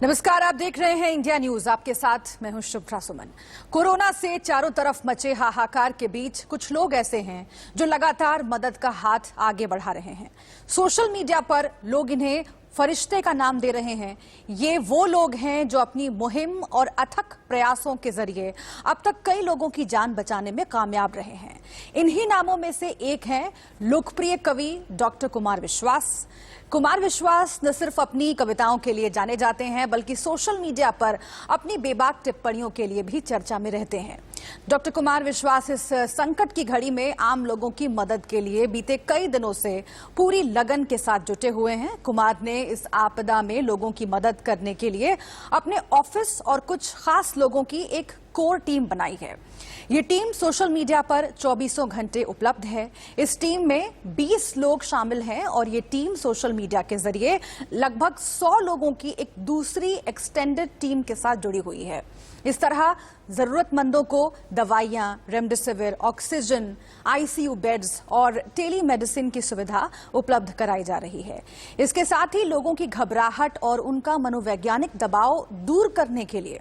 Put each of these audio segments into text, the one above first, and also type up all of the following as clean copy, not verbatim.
नमस्कार, आप देख रहे हैं इंडिया न्यूज। आपके साथ मैं हूं शुभ्रा सुमन। कोरोना से चारों तरफ मचे हाहाकार के बीच कुछ लोग ऐसे हैं जो लगातार मदद का हाथ आगे बढ़ा रहे हैं। सोशल मीडिया पर लोग इन्हें फरिश्ते का नाम दे रहे हैं। ये वो लोग हैं जो अपनी मुहिम और अथक प्रयासों के जरिए अब तक कई लोगों की जान बचाने में कामयाब रहे हैं। इन्हीं नामों में से एक हैं लोकप्रिय कवि डॉक्टर कुमार विश्वास। कुमार विश्वास न सिर्फ अपनी कविताओं के लिए जाने जाते हैं, बल्कि सोशल मीडिया पर अपनी बेबाक टिप्पणियों के लिए भी चर्चा में रहते हैं। डॉक्टर कुमार विश्वास इस संकट की घड़ी में आम लोगों की मदद के लिए बीते कई दिनों से पूरी लगन के साथ जुटे हुए हैं। कुमार ने इस आपदा में लोगों की मदद करने के लिए अपने ऑफिस और कुछ खास लोगों की एक कोर टीम बनाई है। ये टीम सोशल मीडिया पर 24 घंटे उपलब्ध है। इस टीम में 20 लोग शामिल हैं और ये टीम सोशल मीडिया के जरिए लगभग 100 लोगों की एक दूसरी एक्सटेंडेड टीम के साथ जुड़ी हुई है। इस तरह जरूरतमंदों को दवाइयां, रेमडेसिविर, ऑक्सीजन, आईसीयू बेड्स और टेलीमेडिसिन की सुविधा उपलब्ध कराई जा रही है। इसके साथ ही लोगों की घबराहट और उनका मनोवैज्ञानिक दबाव दूर करने के लिए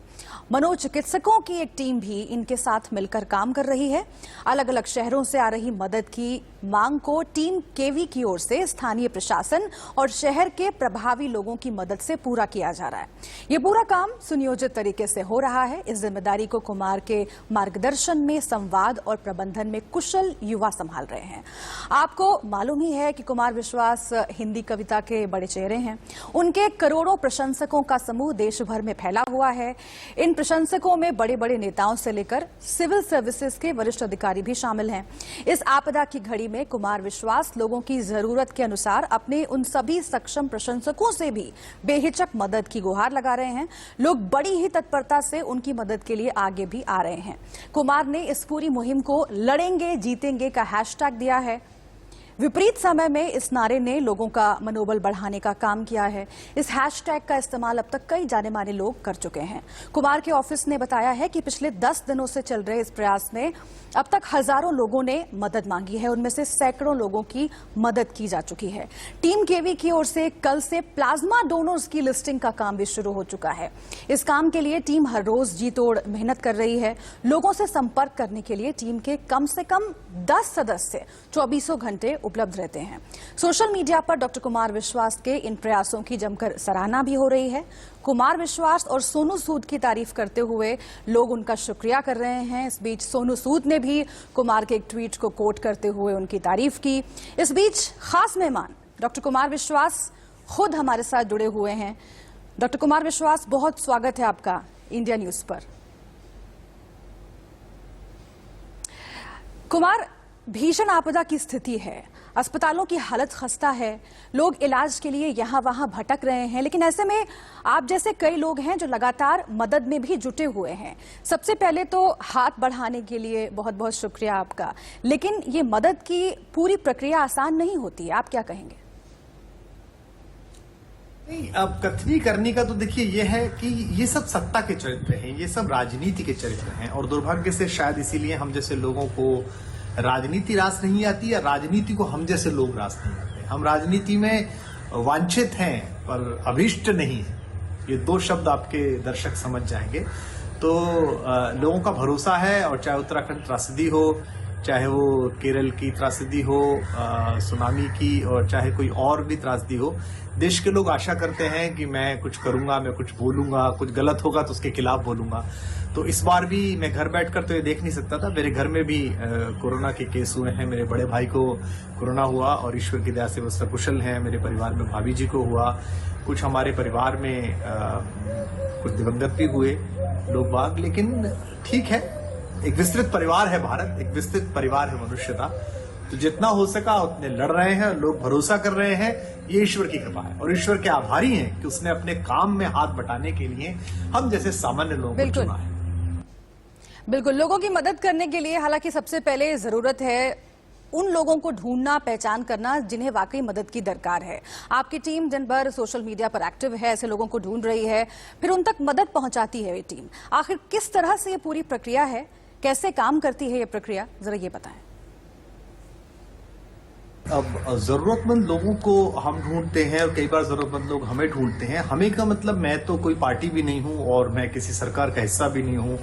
मनोचिकित्सकों की एक टीम भी इनके साथ मिलकर काम कर रही है। अलग अलग शहरों से आ रही मदद की मांग को टीम केवी की ओर से स्थानीय प्रशासन और शहर के प्रभावी लोगों की मदद से पूरा किया जा रहा है। ये पूरा काम सुनियोजित तरीके से हो रहा है। इस जिम्मेदारी को कुमार के मार्गदर्शन में संवाद और प्रबंधन में कुशल युवा संभाल रहे हैं। आपको मालूम ही है कि कुमार विश्वास हिंदी कविता के बड़े चेहरे हैं। उनके करोड़ों प्रशंसकों का समूह देश भर में फैला हुआ है। इन प्रशंसकों में बड़े बड़े नेताओं से लेकर सिविल सर्विसेज के वरिष्ठ अधिकारी भी शामिल हैं। इस आपदा की घड़ी में कुमार विश्वास लोगों की जरूरत के अनुसार अपने उन सभी सक्षम प्रशंसकों से भी बेहिचक मदद की गुहार लगा रहे हैं। लोग बड़ी ही तत्परता से उनकी मदद के लिए आगे भी आ रहे हैं। कुमार ने इस पूरी मुहिम को लड़ेंगे जीतेंगे का हैशटैग दिया है। विपरीत समय में इस नारे ने लोगों का मनोबल बढ़ाने का काम किया है। इस हैशटैग का इस्तेमाल अब तक कई जाने माने लोग कर चुके हैं। कुमार के ऑफिस ने बताया है कि पिछले 10 दिनों से चल रहे इस प्रयास में अब तक हजारों लोगों ने मदद मांगी है। उनमें से सैकड़ों लोगों की मदद की जा चुकी है। टीम केवी की ओर से कल से प्लाज्मा डोनर्स की लिस्टिंग का काम भी शुरू हो चुका है। इस काम के लिए टीम हर रोज जी तोड़ मेहनत कर रही है। लोगों से संपर्क करने के लिए टीम के कम से कम 10 सदस्य 24 घंटे उपलब्ध रहते हैं। सोशल मीडिया पर डॉक्टर कुमार विश्वास के इन प्रयासों की जमकर सराहना भी हो रही है। कुमार विश्वास और सोनू सूद की तारीफ करते हुए लोग उनका शुक्रिया कर रहे हैं। इस बीच सोनू सूद ने भी कुमार के एक ट्वीट को कोट करते हुए उनकी तारीफ की। इस बीच खास मेहमान डॉक्टर कुमार विश्वास खुद हमारे साथ जुड़े हुए हैं। डॉक्टर कुमार विश्वास, बहुत स्वागत है आपका इंडिया न्यूज पर। कुमार, भीषण आपदा की स्थिति है, अस्पतालों की हालत खस्ता है, लोग इलाज के लिए यहां वहां भटक रहे हैं, लेकिन ऐसे में आप जैसे कई लोग हैं जो लगातार मदद में भी जुटे हुए हैं। सबसे पहले तो हाथ बढ़ाने के लिए बहुत बहुत शुक्रिया आपका। लेकिन ये मदद की पूरी प्रक्रिया आसान नहीं होती है, आप क्या कहेंगे? नहीं, अब कथनी करने का तो देखिए ये है कि ये सब सत्ता के चरित्र हैं, ये सब राजनीति के चरित्र हैं और दुर्भाग्य से शायद इसीलिए हम जैसे लोगों को राजनीति रास नहीं आती या राजनीति को हम जैसे लोग रास नहीं आते। हम राजनीति में वांछित हैं पर अभीष्ट नहीं है। ये दो शब्द आपके दर्शक समझ जाएंगे। तो लोगों का भरोसा है, और चाहे उत्तराखंड त्रासदी हो, चाहे वो केरल की त्रासदी हो, सुनामी की, और चाहे कोई और भी त्रासदी हो, देश के लोग आशा करते हैं कि मैं कुछ करूंगा, मैं कुछ बोलूंगा, कुछ गलत होगा तो उसके खिलाफ बोलूंगा। तो इस बार भी मैं घर बैठकर तो ये देख नहीं सकता था। मेरे घर में भी कोरोना के केस हुए हैं। मेरे बड़े भाई को कोरोना हुआ और ईश्वर की दया से वो सकुशल हैं। मेरे परिवार में भाभी जी को हुआ, कुछ हमारे परिवार में कुछ दिवंगत भी हुए लोग बाग, लेकिन ठीक है। एक विस्तृत परिवार है भारत, एक विस्तृत परिवार है मनुष्यता। तो जितना हो सका उतने लड़ रहे हैं, लोग भरोसा कर रहे हैं। ये ईश्वर की कृपा है और ईश्वर के आभारी हैं कि उसने अपने काम में हाथ बटाने के लिए हम जैसे सामान्य लोगों को चुना है। बिल्कुल, लोगों की मदद करने के लिए हालांकि सबसे पहले जरूरत है उन लोगों को ढूंढना, पहचान करना जिन्हें वाकई मदद की दरकार है। आपकी टीम दिन भर सोशल मीडिया पर एक्टिव है, ऐसे लोगों को ढूंढ रही है, फिर उन तक मदद पहुंचाती है ये टीम। आखिर किस तरह से ये पूरी प्रक्रिया है, कैसे काम करती है ये प्रक्रिया, जरा ये बताएं। अब जरूरतमंद लोगों को हम ढूंढते हैं और कई बार जरूरतमंद लोग हमें ढूंढते हैं। हमें का मतलब, मैं तो कोई पार्टी भी नहीं हूं और मैं किसी सरकार का हिस्सा भी नहीं हूं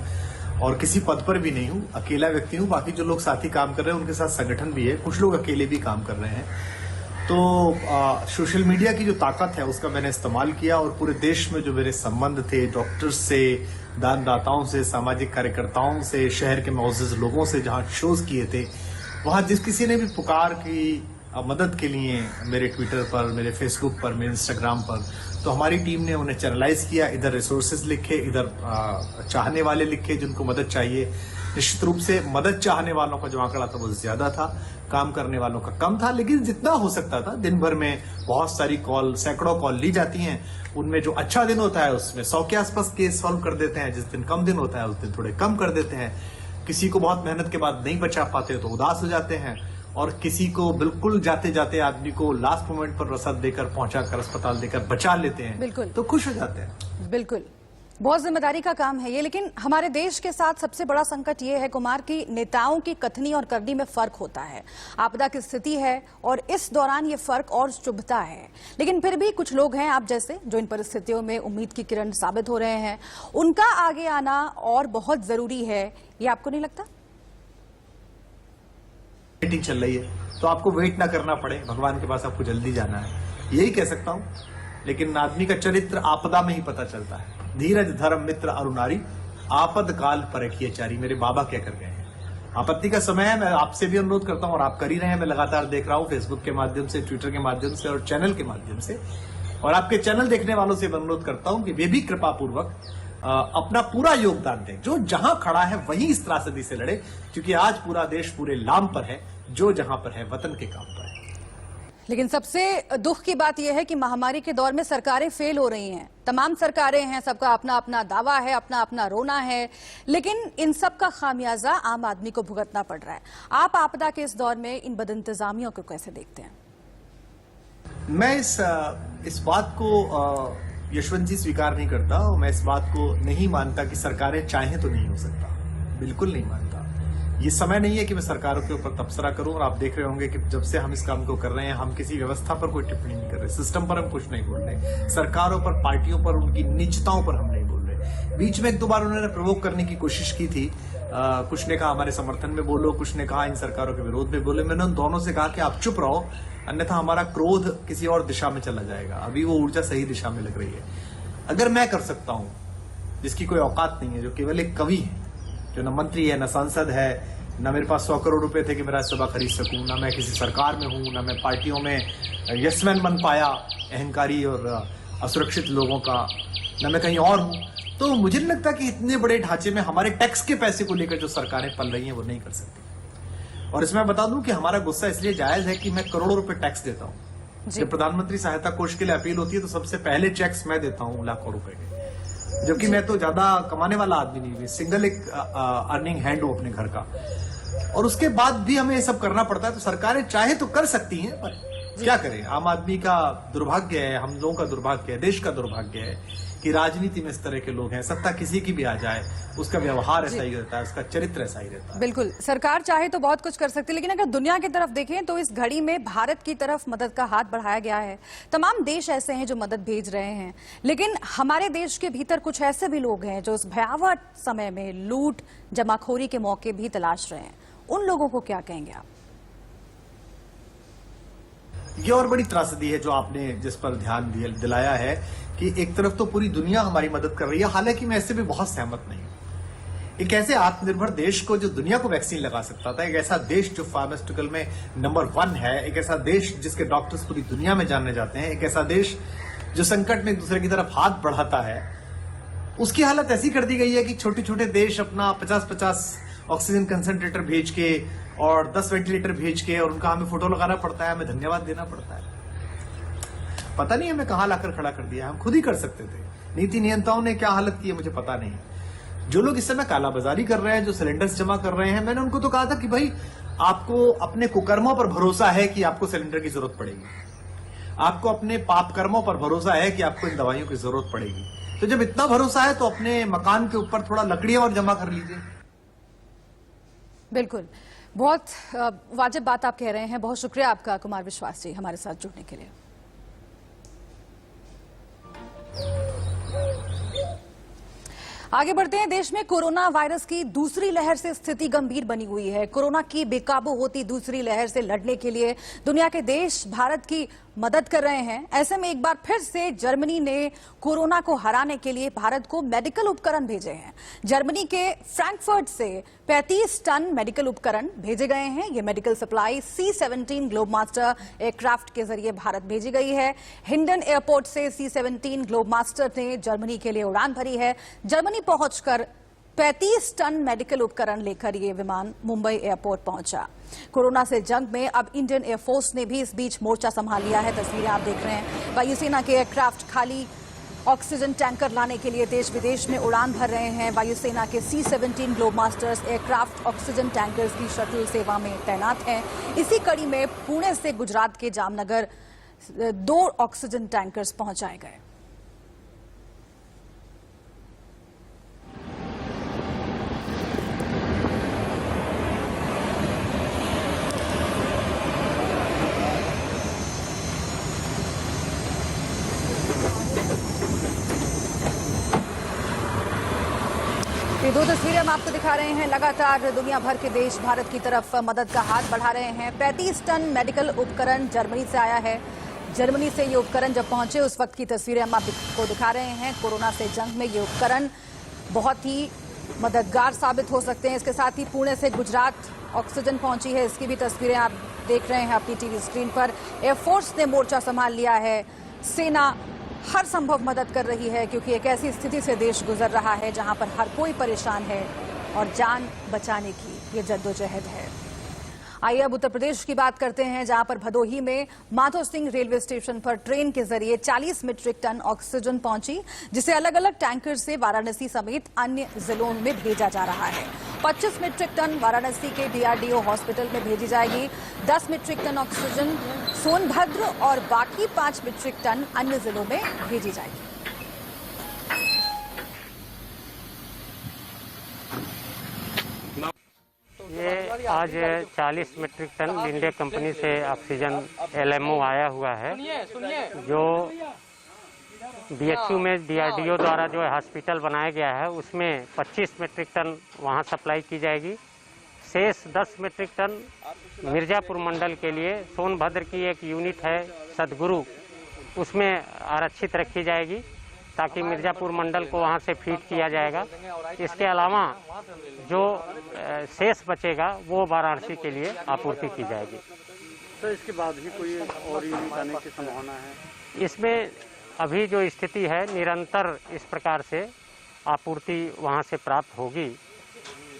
और किसी पद पर भी नहीं हूं, अकेला व्यक्ति हूं। बाकी जो लोग साथी काम कर रहे हैं उनके साथ संगठन भी है, कुछ लोग अकेले भी काम कर रहे हैं। तो सोशल मीडिया की जो ताकत है उसका मैंने इस्तेमाल किया और पूरे देश में जो मेरे संबंध थे, डॉक्टर्स से, दानदाताओं से, सामाजिक कार्यकर्ताओं से, शहर के मुअज़्ज़िज़ लोगों से जहां शोज किए थे, वहां जिस किसी ने भी पुकार की मदद के लिए मेरे ट्विटर पर, मेरे फेसबुक पर, मेरे इंस्टाग्राम पर, तो हमारी टीम ने उन्हें चैनलाइज किया। इधर रिसोर्सेज लिखे, इधर चाहने वाले लिखे जिनको मदद चाहिए। निश्चित रूप से मदद चाहने वालों का जो आंकड़ा था वो ज्यादा था, काम करने वालों का कम था, लेकिन जितना हो सकता था। दिन भर में बहुत सारी कॉल, सैकड़ों कॉल ली जाती हैं। उनमें जो अच्छा दिन होता है उसमें 100 के आसपास केस सॉल्व कर देते हैं, जिस दिन कम दिन होता है उस दिन थोड़े कम कर देते हैं। किसी को बहुत मेहनत के बाद नहीं बचा पाते तो उदास हो जाते हैं, और किसी को बिल्कुल जाते जाते आदमी को लास्ट मोमेंट पर रसद देकर, पहुंचाकर, अस्पताल देकर बचा लेते हैं, बिल्कुल, तो खुश हो जाते हैं। बिल्कुल, बहुत जिम्मेदारी का काम है ये। लेकिन हमारे देश के साथ सबसे बड़ा संकट ये है कुमार की नेताओं की कथनी और करनी में फर्क होता है। आपदा की स्थिति है और इस दौरान ये फर्क और चुभता है, लेकिन फिर भी कुछ लोग हैं आप जैसे जो इन परिस्थितियों में उम्मीद की किरण साबित हो रहे हैं। उनका आगे आना और बहुत जरूरी है, ये आपको नहीं लगता? मीटिंग चल रही है तो आपको वेट ना करना पड़े, भगवान के पास आपको जल्दी जाना है, यही कह सकता हूं। लेकिन आदमी का चरित्र आपदा में ही पता चलता है। धीरज धर्म मित्र अरुणारी, आपद काल परखिए चारी, मेरे बाबा क्या कर गए हैं। आपत्ति का समय है, मैं आपसे भी अनुरोध करता हूं और आप कर ही रहे हैं। मैं लगातार देख रहा हूं फेसबुक के माध्यम से, ट्विटर के माध्यम से और चैनल के माध्यम से, और आपके चैनल देखने वालों से अनुरोध करता हूं कि वे भी कृपा पूर्वक अपना पूरा योगदान दें। जो जहां खड़ा है वहीं इस त्रासदी से लड़े, क्योंकि आज पूरा देश पूरे लाम पर है, जो जहां पर है वतन के काम पर है। लेकिन सबसे दुख की बात यह है कि महामारी के दौर में सरकारें फेल हो रही हैं। तमाम सरकारें हैं, सबका अपना अपना दावा है, अपना अपना रोना है, लेकिन इन सब का खामियाजा आम आदमी को भुगतना पड़ रहा है। आप आपदा के इस दौर में इन बदइंतजामियों को कैसे देखते हैं? मैं इस बात को यशवंत जी स्वीकार नहीं करता, और मैं इस बात को नहीं मानता कि सरकारें चाहें तो नहीं हो सकता। बिल्कुल नहीं मानता। ये समय नहीं है कि मैं सरकारों के ऊपर तबसरा करूं, और आप देख रहे होंगे कि जब से हम इस काम को कर रहे हैं, हम किसी व्यवस्था पर कोई टिप्पणी नहीं कर रहे, सिस्टम पर हम कुछ नहीं बोल रहे, सरकारों पर, पार्टियों पर, उनकी निजताओं पर हम नहीं बोल रहे। बीच में एक दो बार उन्होंने प्रवोक करने की कोशिश की थी। कुछ ने कहा हमारे समर्थन में बोलो, कुछ ने कहा इन सरकारों के विरोध में बोले। मैंने उन दोनों से कहा कि आप चुप रहो, अन्यथा हमारा क्रोध किसी और दिशा में चला जाएगा। अभी वो ऊर्जा सही दिशा में लग रही है। अगर मैं कर सकता हूं, जिसकी कोई औकात नहीं है, जो केवल एक कवि है, जो न मंत्री है, न सांसद है, न मेरे पास 100 करोड़ रुपए थे कि मैं राज्यसभा खरीद सकूं, न मैं किसी सरकार में हूं, न मैं पार्टियों में यसमैन बन पाया अहंकारी और असुरक्षित लोगों का, न मैं कहीं और हूं, तो मुझे नहीं लगता कि इतने बड़े ढांचे में हमारे टैक्स के पैसे को लेकर जो सरकारें पल रही हैं वो नहीं कर सकती। और इसमें बता दूं कि हमारा गुस्सा इसलिए जायज है कि मैं करोड़ों रुपए टैक्स देता हूं। जब प्रधानमंत्री सहायता कोष के लिए अपील होती है तो सबसे पहले चेक्स मैं देता हूं लाखों रुपए के, जबकि मैं तो ज्यादा कमाने वाला आदमी नहीं हूं, सिंगल एक अर्निंग हैंड हूं अपने घर का, और उसके बाद भी हमें ये सब करना पड़ता है। तो सरकारें चाहे तो कर सकती हैं, पर क्या करें। आम आदमी का दुर्भाग्य है, हम लोगों का दुर्भाग्य है, देश का दुर्भाग्य है कि राजनीति में इस तरह के लोग हैं। सत्ता किसी की भी आ जाए, उसका व्यवहार ऐसा ही रहता है, उसका चरित्र ऐसा ही रहता है। बिल्कुल, सरकार चाहे तो बहुत कुछ कर सकती है, लेकिन अगर दुनिया की तरफ देखें तो इस घड़ी में भारत की तरफ मदद का हाथ बढ़ाया गया है। तमाम देश ऐसे हैं जो मदद भेज रहे हैं, लेकिन हमारे देश के भीतर कुछ ऐसे भी लोग हैं जो इस भयावह समय में लूट, जमाखोरी के मौके भी तलाश रहे हैं। उन लोगों को क्या कहेंगे आप? ये और बड़ी त्रासदी है जो आपने जिस पर ध्यान दिलाया है कि एक तरफ तो पूरी दुनिया हमारी मदद कर रही है, हालांकि मैं इससे भी बहुत सहमत नहीं हूं। एक ऐसे आत्मनिर्भर देश को जो दुनिया को वैक्सीन लगा सकता था, एक ऐसा देश जो फार्मास्यूटिकल में नंबर 1 है, एक ऐसा देश जिसके डॉक्टर्स पूरी दुनिया में जानने जाते हैं, एक ऐसा देश जो संकट में एक दूसरे की तरफ हाथ बढ़ाता है, उसकी हालत ऐसी कर दी गई है कि छोटे छोटे देश अपना 50-50 ऑक्सीजन कंसंट्रेटर भेज के और 10 वेंटिलेटर भेज के, और उनका हमें फोटो लगाना पड़ता है, हमें धन्यवाद देना पड़ता है। पता नहीं हमें कहां लाकर खड़ा कर दिया, हम खुद ही कर सकते थे। नीति नियंताओं ने क्या हालत की है मुझे पता नहीं। जो लोग इस समय कालाबाजारी कर रहे हैं, जो सिलेंडर्स जमा कर रहे हैं, मैंने उनको तो कहा था कि भाई आपको अपने कुकर्मों पर भरोसा है कि आपको सिलेंडर की जरूरत पड़ेगी, आपको अपने पाप कर्मों पर भरोसा है कि आपको इन दवाइयों की जरूरत पड़ेगी। तो जब इतना भरोसा है तो अपने मकान के ऊपर थोड़ा लकड़ियां और जमा कर लीजिए। बिल्कुल, बहुत वाजिब बात आप कह रहे हैं। बहुत शुक्रिया आपका कुमार विश्वास जी हमारे साथ जुड़ने के लिए। आगे बढ़ते हैं। देश में कोरोना वायरस की दूसरी लहर से स्थिति गंभीर बनी हुई है। कोरोना की बेकाबू होती दूसरी लहर से लड़ने के लिए दुनिया के देश भारत की मदद कर रहे हैं। ऐसे में एक बार फिर से जर्मनी ने कोरोना को हराने के लिए भारत को मेडिकल उपकरण भेजे हैं। जर्मनी के फ्रैंकफर्ट से 35 टन मेडिकल उपकरण भेजे गए हैं। ये medical supply C-17 Globemaster aircraft के जरिए भारत भेजी गई है। हिंडन एयरपोर्ट से C-17 ग्लोबमास्टर ने जर्मनी के लिए उड़ान भरी है। जर्मनी पहुंचकर 35 टन मेडिकल उपकरण लेकर ये विमान मुंबई एयरपोर्ट पहुंचा। कोरोना से जंग में अब इंडियन एयरफोर्स ने भी इस बीच मोर्चा संभाल लिया है। तस्वीरें आप देख रहे हैं। वायुसेना के एयरक्राफ्ट खाली ऑक्सीजन टैंकर लाने के लिए देश विदेश में उड़ान भर रहे हैं। वायुसेना के C-17 ग्लोबमास्टर्स एयरक्राफ्ट ऑक्सीजन टैंकर्स की शटल सेवा में तैनात हैं। इसी कड़ी में पुणे से गुजरात के जामनगर 2 ऑक्सीजन टैंकर्स पहुंचाए गए। ये 2 तस्वीरें हम आपको दिखा रहे हैं। लगातार दुनिया भर के देश भारत की तरफ मदद का हाथ बढ़ा रहे हैं। 35 टन मेडिकल उपकरण जर्मनी से आया है। जर्मनी से ये उपकरण जब पहुंचे उस वक्त की तस्वीरें हम आपको दिखा रहे हैं। कोरोना से जंग में ये उपकरण बहुत ही मददगार साबित हो सकते हैं। इसके साथ ही पुणे से गुजरात ऑक्सीजन पहुंची है। इसकी भी तस्वीरें आप देख रहे हैं अपनी टीवी स्क्रीन पर। एयरफोर्स ने मोर्चा संभाल लिया है। सेना हर संभव मदद कर रही है क्योंकि एक ऐसी स्थिति से देश गुजर रहा है जहां पर हर कोई परेशान है और जान बचाने की ये जद्दोजहद है। आइए अब उत्तर प्रदेश की बात करते हैं जहां पर भदोही में माधो सिंह रेलवे स्टेशन पर ट्रेन के जरिए 40 मीट्रिक टन ऑक्सीजन पहुंची, जिसे अलग अलग टैंकर से वाराणसी समेत अन्य जिलों में भेजा जा रहा है। 25 मीट्रिक टन वाराणसी के DRDO हॉस्पिटल में भेजी जाएगी। 10 मीट्रिक टन ऑक्सीजन सोनभद्र और बाकी 5 मीट्रिक टन अन्य जिलों में भेजी जाएगी। ये आज 40 मीट्रिक टन लिंडे कंपनी से ऑक्सीजन LMO आया हुआ है, जो BHU में DRDO द्वारा जो हॉस्पिटल बनाया गया है उसमें 25 मीट्रिक टन वहाँ सप्लाई की जाएगी। शेष 10 मीट्रिक टन मिर्जापुर मंडल के लिए सोनभद्र की एक यूनिट है सदगुरु, उसमें आरक्षित रखी जाएगी ताकि मिर्जापुर मंडल को वहाँ से फीड किया जाएगा। इसके अलावा जो शेष बचेगा वो वाराणसी के लिए आपूर्ति की जाएगी। तो इसके बाद भी कोई और यूनिट आने की संभावना है? इसमें अभी जो स्थिति है निरंतर इस प्रकार से आपूर्ति वहाँ से प्राप्त होगी,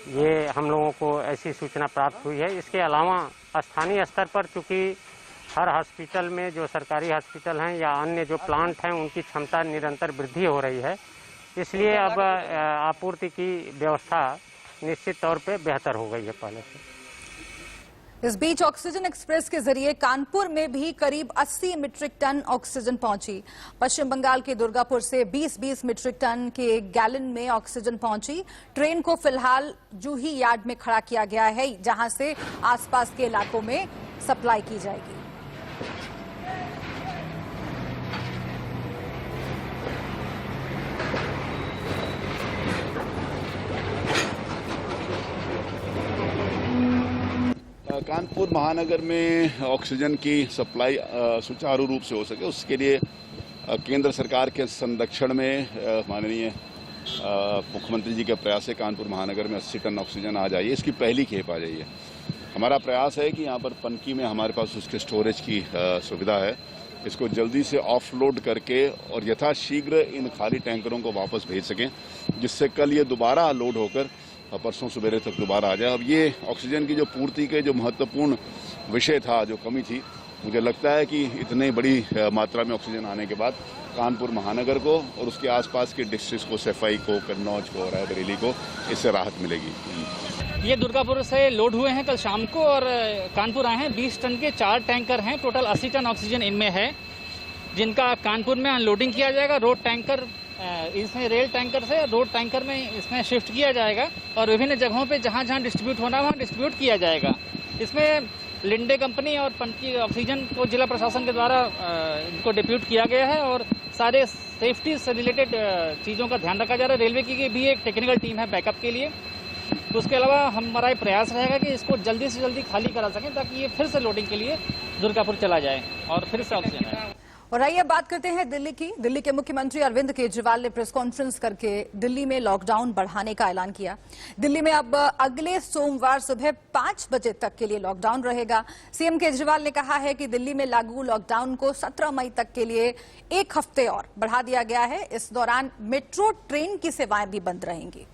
ये हम लोगों को ऐसी सूचना प्राप्त हुई है। इसके अलावा स्थानीय स्तर पर चूँकि हर हॉस्पिटल में जो सरकारी हॉस्पिटल हैं या अन्य जो प्लांट हैं उनकी क्षमता निरंतर वृद्धि हो रही है, इसलिए अब आपूर्ति की व्यवस्था निश्चित तौर पे बेहतर हो गई है पहले से। इस बीच ऑक्सीजन एक्सप्रेस के जरिए कानपुर में भी करीब 80 मीट्रिक टन ऑक्सीजन पहुंची। पश्चिम बंगाल के दुर्गापुर से 20-20 मीट्रिक टन के गैलन में ऑक्सीजन पहुंची। ट्रेन को फिलहाल जूही यार्ड में खड़ा किया गया है, जहां से आसपास के इलाकों में सप्लाई की जाएगी। कानपुर महानगर में ऑक्सीजन की सप्लाई सुचारू रूप से हो सके उसके लिए केंद्र सरकार के संरक्षण में माननीय मुख्यमंत्री जी के प्रयास से कानपुर महानगर में 80 टन ऑक्सीजन आ जाइए। इसकी पहली खेप आ जाइए। हमारा प्रयास है कि यहाँ पर पनकी में हमारे पास उसके स्टोरेज की सुविधा है, इसको जल्दी से ऑफलोड करके और यथाशीघ्र इन खाली टैंकरों को वापस भेज सकें, जिससे कल ये दोबारा लोड होकर परसों सवेरे तक दोबारा आ जाए। अब ये ऑक्सीजन की जो पूर्ति के जो महत्वपूर्ण विषय था, जो कमी थी, मुझे लगता है कि इतनी बड़ी मात्रा में ऑक्सीजन आने के बाद कानपुर महानगर को और उसके आसपास के डिस्ट्रिक्ट को, सफाई को, कन्नौज को, रायबरेली को इससे राहत मिलेगी। ये दुर्गापुर से लोड हुए हैं कल शाम को और कानपुर आए हैं। 20 टन के 4 टैंकर हैं। टोटल 80 टन ऑक्सीजन इनमें है, जिनका कानपुर में अनलोडिंग किया जाएगा। रोड टैंकर इसमें रेल टैंकर से रोड टैंकर में इसमें शिफ्ट किया जाएगा और विभिन्न जगहों पे जहां जहां डिस्ट्रीब्यूट होना है वहां डिस्ट्रीब्यूट किया जाएगा। इसमें लिंडे कंपनी और पंची ऑक्सीजन को जिला प्रशासन के द्वारा इनको डिप्यूट किया गया है और सारे सेफ्टी से रिलेटेड चीज़ों का ध्यान रखा जा रहा है। रेलवे की भी एक टेक्निकल टीम है बैकअप के लिए। तो उसके अलावा हमारा प्रयास रहेगा कि इसको जल्दी से जल्दी खाली करा सकें ताकि ये फिर से लोडिंग के लिए दुर्गापुर चला जाए और फिर से ऑक्सीजन आए। और आइए बात करते हैं दिल्ली की। दिल्ली के मुख्यमंत्री अरविंद केजरीवाल ने प्रेस कॉन्फ्रेंस करके दिल्ली में लॉकडाउन बढ़ाने का ऐलान किया। दिल्ली में अब अगले सोमवार सुबह 5 बजे तक के लिए लॉकडाउन रहेगा। सीएम केजरीवाल ने कहा है कि दिल्ली में लागू लॉकडाउन को 17 मई तक के लिए 1 हफ्ते और बढ़ा दिया गया है। इस दौरान मेट्रो ट्रेन की सेवाएं भी बंद रहेंगी।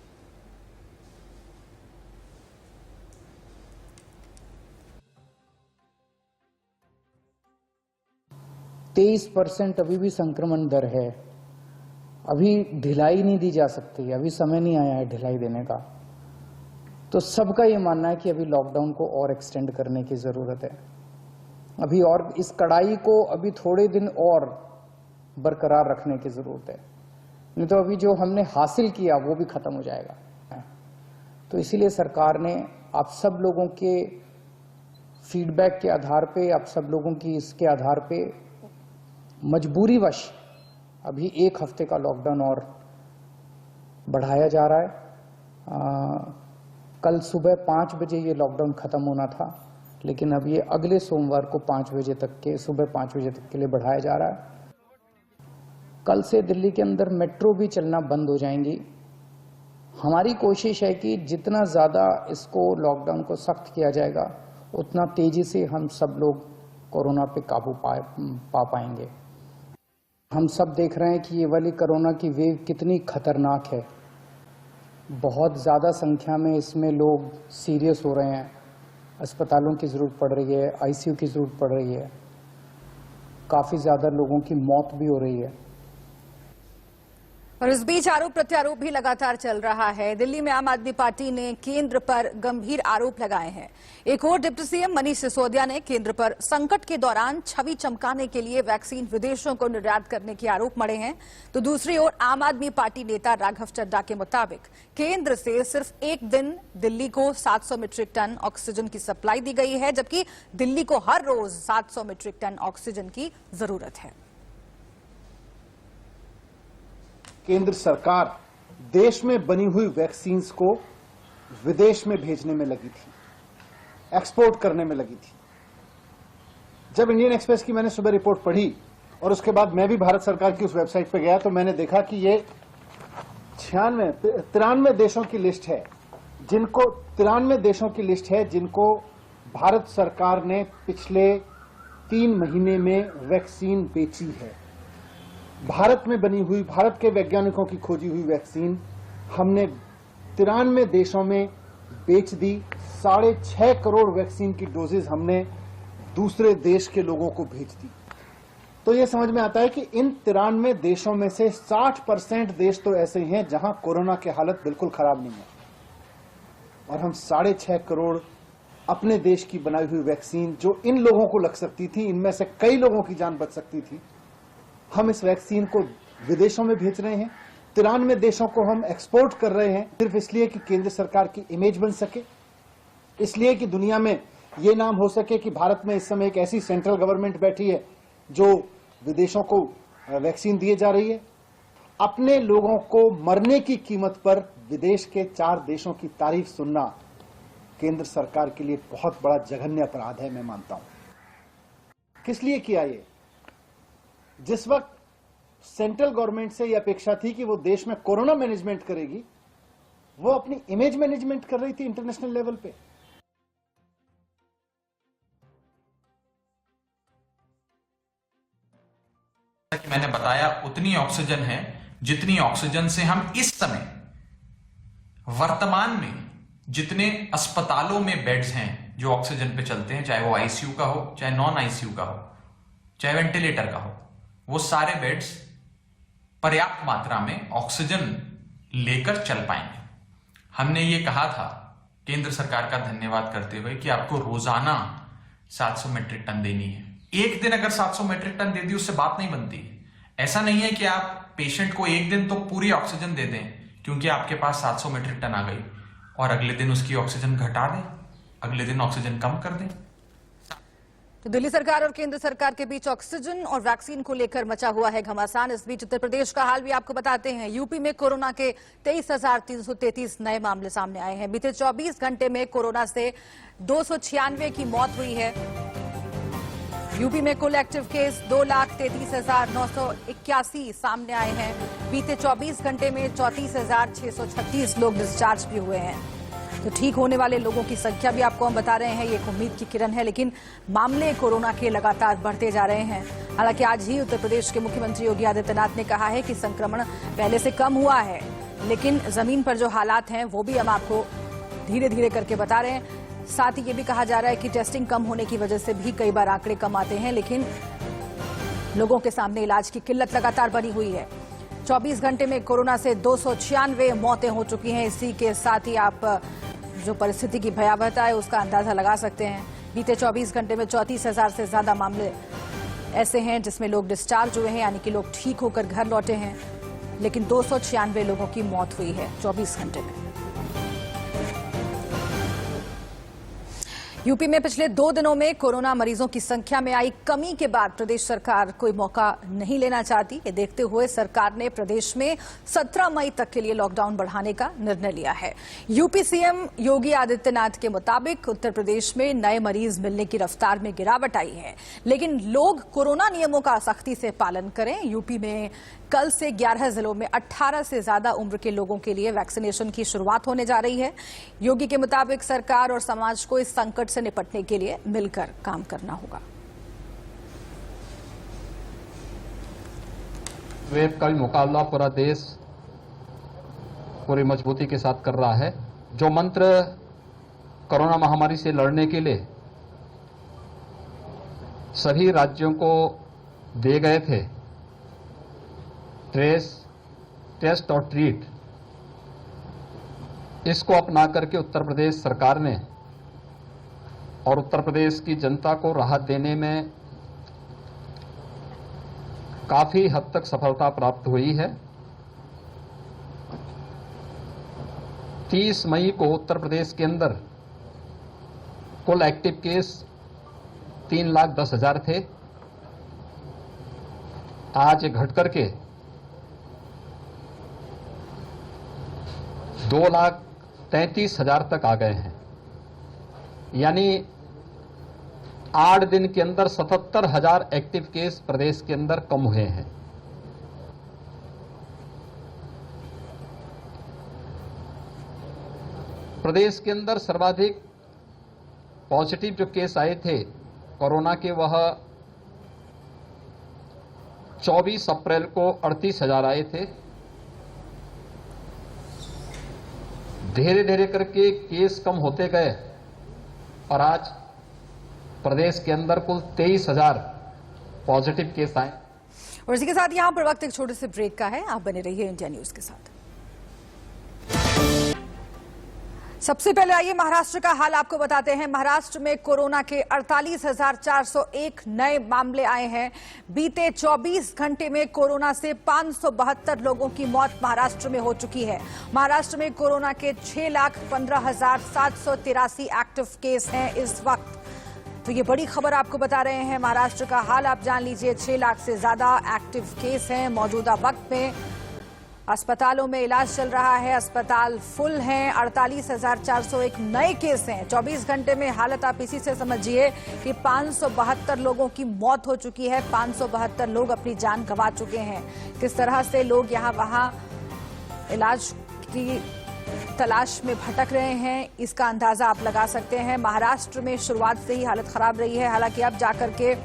23% अभी भी संक्रमण दर है। अभी ढिलाई नहीं दी जा सकती, अभी समय नहीं आया है ढिलाई देने का। तो सबका ये मानना है कि अभी लॉकडाउन को और एक्सटेंड करने की जरूरत है। अभी और इस कड़ाई को अभी थोड़े दिन और बरकरार रखने की जरूरत है, नहीं तो अभी जो हमने हासिल किया वो भी खत्म हो जाएगा। तो इसीलिए सरकार ने आप सब लोगों के फीडबैक के आधार पे, आप सब लोगों की इसके आधार पे मजबूरीवश अभी 1 हफ्ते का लॉकडाउन और बढ़ाया जा रहा है। कल सुबह 5 बजे ये लॉकडाउन खत्म होना था, लेकिन अब ये अगले सोमवार को 5 बजे तक के सुबह 5 बजे तक के लिए बढ़ाया जा रहा है। कल से दिल्ली के अंदर मेट्रो भी चलना बंद हो जाएंगी। हमारी कोशिश है कि जितना ज़्यादा इसको लॉकडाउन को सख्त किया जाएगा उतना तेजी से हम सब लोग कोरोना पे काबू पा पाएंगे। हम सब देख रहे हैं कि ये वाली कोरोना की वेव कितनी खतरनाक है। बहुत ज़्यादा संख्या में इसमें लोग सीरियस हो रहे हैं, अस्पतालों की ज़रूरत पड़ रही है, आईसीयू की ज़रूरत पड़ रही है, काफ़ी ज़्यादा लोगों की मौत भी हो रही है। और इस बीच आरोप प्रत्यारोप भी लगातार चल रहा है। दिल्ली में आम आदमी पार्टी ने केंद्र पर गंभीर आरोप लगाए हैं। एक और डिप्टी सीएम मनीष सिसोदिया ने केंद्र पर संकट के दौरान छवि चमकाने के लिए वैक्सीन विदेशों को निर्यात करने के आरोप मढ़े हैं। तो दूसरी ओर आम आदमी पार्टी नेता राघव चड्ढा के मुताबिक केंद्र से सिर्फ एक दिन दिल्ली को 700 मीट्रिक टन ऑक्सीजन की सप्लाई दी गई है, जबकि दिल्ली को हर रोज 700 मीट्रिक टन ऑक्सीजन की जरूरत है। केंद्र सरकार देश में बनी हुई वैक्सीन्स को विदेश में भेजने में लगी थी, एक्सपोर्ट करने में लगी थी। जब इंडियन एक्सप्रेस की मैंने सुबह रिपोर्ट पढ़ी और उसके बाद मैं भी भारत सरकार की उस वेबसाइट पर गया तो मैंने देखा कि ये 93 देशों की लिस्ट है जिनको भारत सरकार ने पिछले 3 महीने में वैक्सीन बेची है। भारत में बनी हुई, भारत के वैज्ञानिकों की खोजी हुई वैक्सीन हमने 93 देशों में बेच दी। 6.5 करोड़ वैक्सीन की डोजेज हमने दूसरे देश के लोगों को भेज दी। तो यह समझ में आता है कि इन 93 देशों में से 60% देश तो ऐसे हैं जहां कोरोना की हालत बिल्कुल खराब नहीं है, और हम 6.5 करोड़ अपने देश की बनाई हुई वैक्सीन जो इन लोगों को लग सकती थी, इनमें से कई लोगों की जान बच सकती थी, हम इस वैक्सीन को विदेशों में भेज रहे हैं। 93 देशों को हम एक्सपोर्ट कर रहे हैं, सिर्फ इसलिए कि केंद्र सरकार की इमेज बन सके, इसलिए कि दुनिया में ये नाम हो सके कि भारत में इस समय एक ऐसी सेंट्रल गवर्नमेंट बैठी है जो विदेशों को वैक्सीन दिए जा रही है। अपने लोगों को मरने की कीमत पर विदेश के 4 देशों की तारीफ सुनना केंद्र सरकार के लिए बहुत बड़ा जघन्य अपराध है, मैं मानता हूं। किस लिए किया ये? जिस वक्त सेंट्रल गवर्नमेंट से यह अपेक्षा थी कि वो देश में कोरोना मैनेजमेंट करेगी, वो अपनी इमेज मैनेजमेंट कर रही थी इंटरनेशनल लेवल पे। कि मैंने बताया उतनी ऑक्सीजन है जितनी ऑक्सीजन से हम इस समय वर्तमान में जितने अस्पतालों में बेड्स हैं जो ऑक्सीजन पे चलते हैं, चाहे वो आईसीयू का हो, चाहे नॉन आईसीयू का हो, चाहे वेंटिलेटर का हो, वो सारे बेड्स पर्याप्त मात्रा में ऑक्सीजन लेकर चल पाएंगे। हमने ये कहा था केंद्र सरकार का धन्यवाद करते हुए कि आपको रोजाना 700 मीट्रिक टन देनी है। एक दिन अगर 700 मीट्रिक टन दे दी उससे बात नहीं बनती। ऐसा नहीं है कि आप पेशेंट को एक दिन तो पूरी ऑक्सीजन दे दें क्योंकि आपके पास 700 मीट्रिक टन आ गई और अगले दिन उसकी ऑक्सीजन घटा दें। अगले दिन ऑक्सीजन कम कर दें। तो दिल्ली सरकार और केंद्र सरकार के बीच ऑक्सीजन और वैक्सीन को लेकर मचा हुआ है घमासान। इस बीच उत्तर प्रदेश का हाल भी आपको बताते हैं। यूपी में कोरोना के 23,333 नए मामले सामने आए हैं। बीते 24 घंटे में कोरोना से 296 की मौत हुई है। यूपी में कुल एक्टिव केस 2,33,981 सामने आए हैं। बीते 24 घंटे में 34,636 लोग डिस्चार्ज भी हुए हैं। तो ठीक होने वाले लोगों की संख्या भी आपको हम बता रहे हैं, ये एक उम्मीद की किरण है, लेकिन मामले कोरोना के लगातार बढ़ते जा रहे हैं। हालांकि आज ही उत्तर प्रदेश के मुख्यमंत्री योगी आदित्यनाथ ने कहा है कि संक्रमण पहले से कम हुआ है, लेकिन जमीन पर जो हालात हैं वो भी हम आपको धीरे धीरे करके बता रहे हैं। साथ ही ये भी कहा जा रहा है कि टेस्टिंग कम होने की वजह से भी कई बार आंकड़े कम आते हैं, लेकिन लोगों के सामने इलाज की किल्लत लगातार बनी हुई है। 24 घंटे में कोरोना से 296 मौतें हो चुकी हैं। इसी के साथ ही आप जो परिस्थिति की भयावहता है उसका अंदाजा लगा सकते हैं। बीते 24 घंटे में 34,000 से ज्यादा मामले ऐसे हैं जिसमें लोग डिस्चार्ज हुए हैं, यानी कि लोग ठीक होकर घर लौटे हैं, लेकिन 296 लोगों की मौत हुई है 24 घंटे में। यूपी में पिछले 2 दिनों में कोरोना मरीजों की संख्या में आई कमी के बाद प्रदेश सरकार कोई मौका नहीं लेना चाहती। ये देखते हुए सरकार ने प्रदेश में 17 मई तक के लिए लॉकडाउन बढ़ाने का निर्णय लिया है। यूपी सीएम योगी आदित्यनाथ के मुताबिक उत्तर प्रदेश में नए मरीज मिलने की रफ्तार में गिरावट आई है, लेकिन लोग कोरोना नियमों का सख्ती से पालन करें। यूपी में कल से 11 जिलों में 18 से ज्यादा उम्र के लोगों के लिए वैक्सीनेशन की शुरुआत होने जा रही है। योगी के मुताबिक सरकार और समाज को इस संकट से निपटने के लिए मिलकर काम करना होगा। वेब का भी मुकाबला पूरा देश पूरी मजबूती के साथ कर रहा है। जो मंत्र कोरोना महामारी से लड़ने के लिए सभी राज्यों को दिए गए थे, ट्रेस, टेस्ट और ट्रीट, इसको अपना करके उत्तर प्रदेश सरकार ने और उत्तर प्रदेश की जनता को राहत देने में काफी हद तक सफलता प्राप्त हुई है। 30 मई को उत्तर प्रदेश के अंदर कुल एक्टिव केस 3,10,000 थे। आज घट करके 2,33,000 तक आ गए हैं, यानी 8 दिन के अंदर 77,000 एक्टिव केस प्रदेश के अंदर कम हुए हैं। प्रदेश के अंदर सर्वाधिक पॉजिटिव जो केस आए थे कोरोना के, वह 24 अप्रैल को 38,000 आए थे। धीरे धीरे करके केस कम होते गए और आज प्रदेश के अंदर कुल 23,000 पॉजिटिव केस आए। और इसी के साथ यहां पर वक्त एक छोटे से ब्रेक का है। आप बने रहिए इंडिया न्यूज के साथ। सबसे पहले आइए महाराष्ट्र का हाल आपको बताते हैं। महाराष्ट्र में कोरोना के 48,401 नए मामले आए हैं। बीते 24 घंटे में कोरोना से 572 लोगों की मौत महाराष्ट्र में हो चुकी है। महाराष्ट्र में कोरोना के 6,15,783 एक्टिव केस हैं इस वक्त। तो ये बड़ी खबर आपको बता रहे हैं। महाराष्ट्र का हाल आप जान लीजिए। 6 लाख से ज्यादा एक्टिव केस हैं मौजूदा वक्त में। अस्पतालों में इलाज चल रहा है, अस्पताल फुल हैं। 48,401 नए केस हैं। 24 घंटे में हालत आप इसी से समझिए कि 572 लोगों की मौत हो चुकी है। 572 लोग अपनी जान गंवा चुके हैं। किस तरह से लोग यहाँ वहाँ इलाज की तलाश में भटक रहे हैं, इसका अंदाजा आप लगा सकते हैं। महाराष्ट्र में शुरुआत से ही हालत खराब रही है। हालांकि अब जाकर के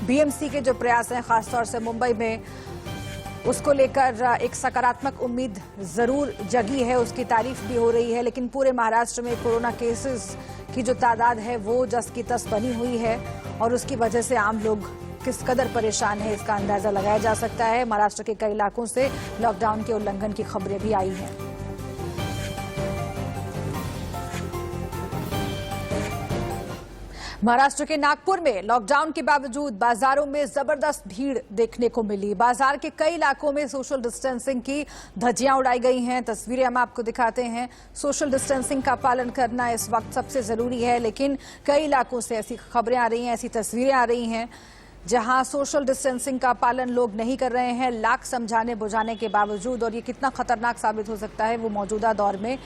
बीएमसी के जो प्रयास हैं, खासतौर से मुंबई में, उसको लेकर एक सकारात्मक उम्मीद जरूर जगी है, उसकी तारीफ भी हो रही है। लेकिन पूरे महाराष्ट्र में कोरोना केसेस की जो तादाद है वो जस की तस बनी हुई है और उसकी वजह से आम लोग किस कदर परेशान है इसका अंदाजा लगाया जा सकता है। महाराष्ट्र के कई इलाकों से लॉकडाउन के उल्लंघन की खबरें भी आई हैं। महाराष्ट्र के नागपुर में लॉकडाउन के बावजूद बाजारों में जबरदस्त भीड़ देखने को मिली। बाजार के कई इलाकों में सोशल डिस्टेंसिंग की धज्जियां उड़ाई गई हैं। तस्वीरें हम आपको दिखाते हैं। सोशल डिस्टेंसिंग का पालन करना इस वक्त सबसे जरूरी है, लेकिन कई इलाकों से ऐसी खबरें आ रही हैं, ऐसी तस्वीरें आ रही हैं जहां सोशल डिस्टेंसिंग का पालन लोग नहीं कर रहे हैं, लाख समझाने बुझाने के बावजूद। और ये कितना खतरनाक साबित हो सकता है वो मौजूदा दौर में